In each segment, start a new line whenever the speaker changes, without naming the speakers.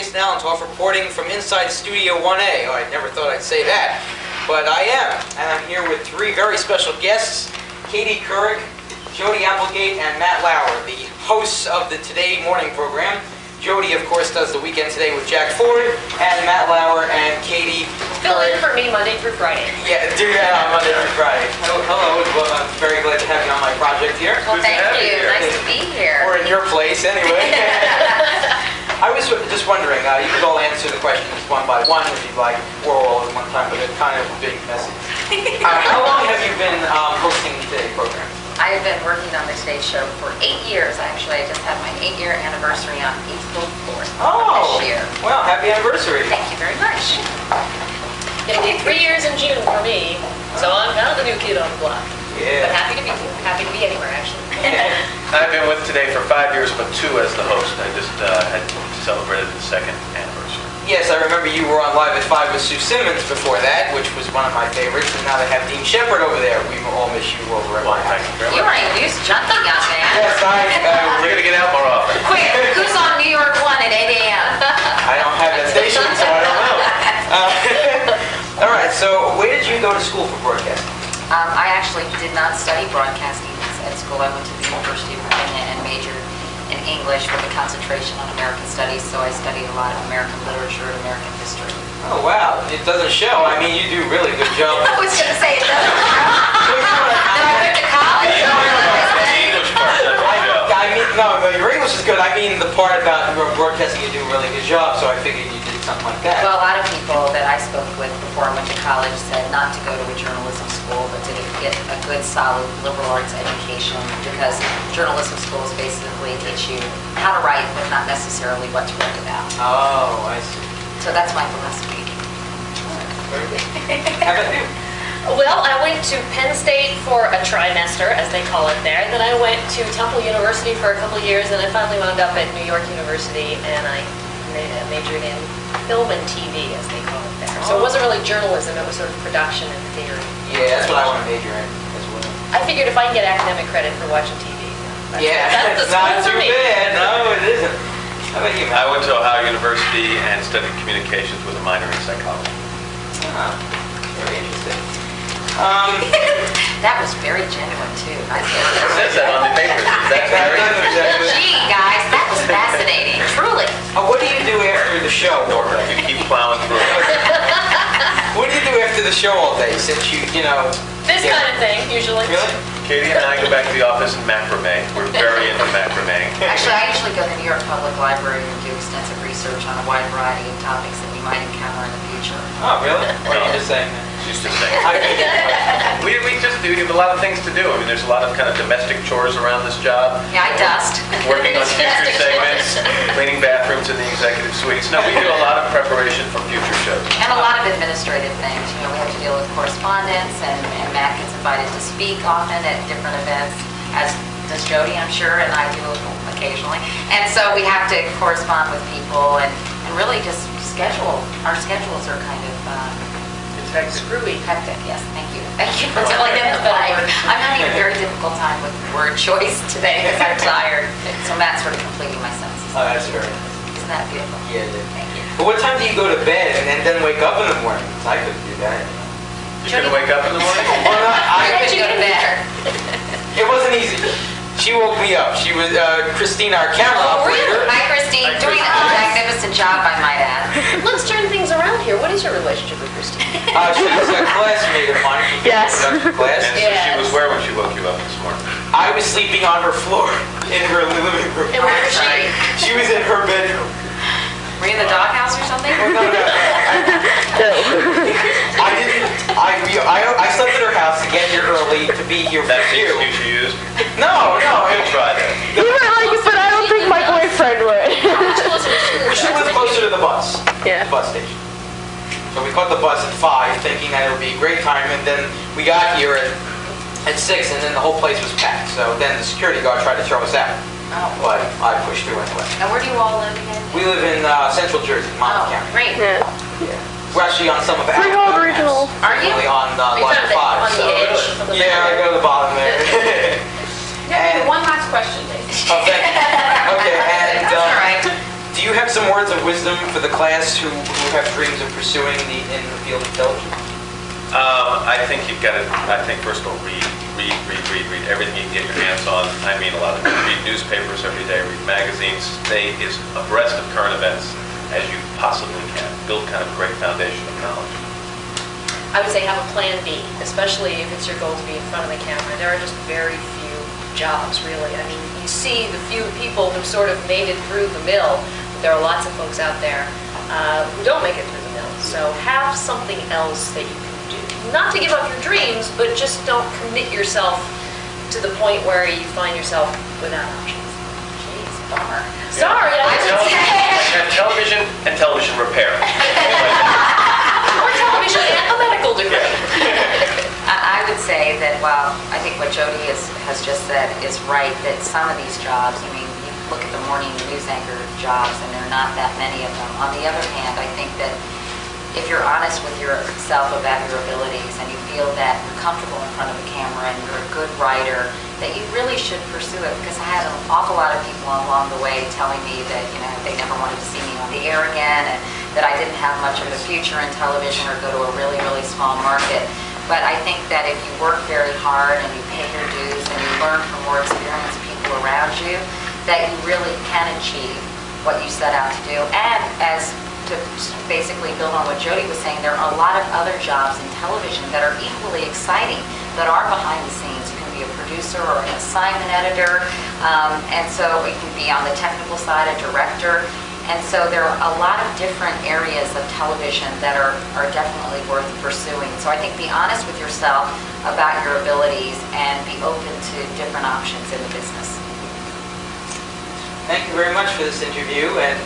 Jason Allentoff reporting from inside Studio 1A. Oh, I never thought I'd say that, but I am. And I'm here with three very special guests, Katie Couric, Jodi Applegate, and Matt Lauer, the hosts of the Today morning program. Jodi, of course, does the Weekend Today with Jack Ford, and Matt Lauer and Katie
Fill in for me Monday through Friday.
Yeah, do that on Monday through Friday. Hello, well, I'm very glad to have you on my project here.
Well, thank you. Nice to be here.
Or in your place, anyway. I was just wondering, you could all answer the questions one by one if you'd like, or all at one time, but it's kind of a big message. How long have you been hosting the Today program?
I have been working on the Today show for 8 years, actually. I just had my 8-year anniversary on April 4th of this year.
Well, happy anniversary.
Thank you very much.
It'll be 3 years in June for me, so I'm kind of the new kid on the block.
Yeah.
But happy to be here. Happy to be anywhere, actually.
I've been with Today for 5 years, but 2 as the host. I just had celebrated the 2nd anniversary.
Yes, I remember you were on Live at 5 with Sue Simmons before that, which was one of my favorites, and now they have Dean Shepard over there. We all miss you over at
Well, thank you very
You
much.
are a loose junkie, young man.
Yes,
We're going to get out more often.
Quick, who's on New York 1 at 8 a.m.?
I don't have that station, so I don't know. All right, so where did you go to school for broadcasting?
I actually did not study broadcasting at school. I went to the University of Virginia and majored in English with a concentration on American studies, so I studied a lot of American literature and American history.
Oh, wow. It doesn't show. I mean, you do a really good job.
I was going to say it doesn't show. I went to college.
The English part doesn't show.
I mean, no, your English is good. I mean, the part about broadcasting, you do a really good job, so I figured you did something like that.
Well, a lot of people that I spoke with before I went to college said not to go to a journalism school, but to get a good, solid liberal arts education, because journalism schools basically teach you how to write, but not necessarily what to write about.
Oh, I see.
So that's my philosophy.
Very good. How about you?
Well, I went to Penn State for a trimester, as they call it there. Then I went to Temple University for a couple of years, and I finally wound up at New York University, and I majored in film and TV, as they call it there. So it wasn't really journalism, it was sort of production and theory.
Yeah, that's what I want to major in as well.
I figured if I can get academic credit for watching TV.
Yeah,
that's
it's not too
for me.
bad. No, it isn't. How about you,
I
Matt?
went to Ohio University and studied communications with a minor in psychology.
Ah, very interesting.
That was very genuine, too. I
It says that on the papers. That's very interesting.
Gee, guys, that was fascinating. Truly.
What do you do after the show?
Norman, you keep plowing through it.
What do you do after the show all day, since you know...
This
Yeah.
kind of thing, usually.
Really?
Katie and I go back to the office in macrame. We're very into macrame.
Actually, I usually go to the New York Public Library and do extensive research on a wide variety of topics that we might encounter in the future.
Oh, really? Or are you just saying that?
She's just saying.
I think
We just do. We have a lot of things to do. I mean, there's a lot of kind of domestic chores around this job.
Yeah, I dust.
Working on future segments, cleaning bathrooms in the executive suites. No, we do a lot of preparation for future shows.
And a lot of administrative things. You know, we have to deal with correspondence, and Matt gets invited to speak often at different events, as does Jodi, I'm sure, and I do occasionally. And so we have to correspond with people and really just schedule. Our schedules are kind of
Screwy.
hectic. Yes, thank you. Thank you for filling in the blank. I'm having a very difficult time with word choice today because I'm tired. So Matt's sort of completing my sentences.
Oh, that's very nice.
Isn't that beautiful?
Yeah, it is.
Thank you.
But what time do you go to bed and then wake up in the morning? 'Cause I couldn't do that.
You gonna wake up in the morning?
Well, no,
I couldn't go to bed.
it wasn't easy. She woke me up. She was Christina, our camera operator.
Hi, Christine.
Hi,
Doing a
Christine.
magnificent job, I might add.
Let's turn things around here. What is your relationship with Christine?
She was a classmate of mine. She was
Yes.
in production class.
And so she was where when she woke you up this morning?
I was sleeping on her floor in her living room.
And where is she?
She was in her bedroom.
Were you in the doghouse or something?
Oh, no. I didn't. I slept at her house to get here early to be here for
That's the
you.
excuse you used?
No.
Good try that.
You might like it, but I don't think my boyfriend would.
She was closer to the bus.
Yeah.
The bus station. So we caught the bus at 5, thinking that it would be a great time, and then we got here at 6, and then the whole place was packed. So then the security guard tried to throw us out,
Oh.
but I pushed through anyway.
And where do you all live again?
We live in Central Jersey, Monmouth
Oh,
County.
great.
Yeah.
We're actually on some of the
Freehold Regional.
Are you?
Only on
Are you
Line
kind of
5.
on the
So.
edge of the
Yeah, I go to the bottom there.
Yeah, one last question, Dave.
Oh, thank you. Okay, and
That's all right.
do you have some words of wisdom for the class who have dreams of pursuing in the field of television?
I think you've got to, I think first of all, read everything you can get your hands on. I mean a lot of it. Read newspapers every day, read magazines, stay as abreast of current events as you possibly can. Build kind of a great foundation of knowledge.
I would say have a plan B, especially if it's your goal to be in front of the camera. There are just very few jobs, really. I mean, you see the few people who sort of made it through the mill, but there are lots of folks out there who don't make it through the mill. So have something else that you can do. Not to give up your dreams, but just don't commit yourself to the point where you find yourself without options.
Jeez, bummer.
Sorry, I would say.
And television and television repair.
Or television and a medical degree.
I would say that, well, I think what Jodi has just said is right, that some of these jobs, I mean, you look at the morning news anchor jobs and there are not that many of them. On the other hand, I think that if you're honest with yourself about your abilities and you feel that you're comfortable in front of the camera and you're a good writer, that you really should pursue it, because I had an awful lot of people along the way telling me that, you know, they never wanted to see me on the air again and that I didn't have much of a future in television or go to a really, really small market. But I think that if you work very hard and you pay your dues and you learn from more experienced people around you, that you really can achieve what you set out to do. And as to basically build on what Jodi was saying, there are a lot of other jobs in television that are equally exciting, that are behind the scenes. You can be a producer or an assignment editor, and so you can be on the technical side, a director. And so there are a lot of different areas of television that are definitely worth pursuing. So I think be honest with yourself about your abilities and be open to different options in the business.
Thank you very much for this interview, and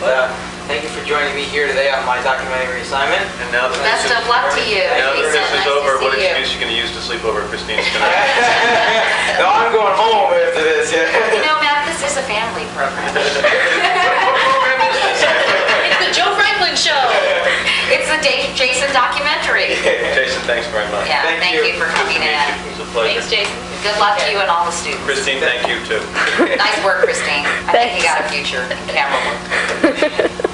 thank you for joining me here today on my documentary assignment.
And now that
Best
this
of luck to you.
now that
Jason.
this is
Nice to
over, what
see you.
excuse are you going to use to sleep over at Christine's tonight?
No, I'm going home after this. Yeah.
You know, Matt, this is a family program.
What program is this?
It's the Joe Franklin Show.
It's the Jason documentary.
Jason, thanks very much.
Yeah,
Thank
thank
you.
you for
Good to
coming
meet
in.
you. It was a pleasure.
Thanks, Jason.
Good luck to you and all the students.
Christine, thank you too.
Nice work, Christine. I think you got a future in camera work.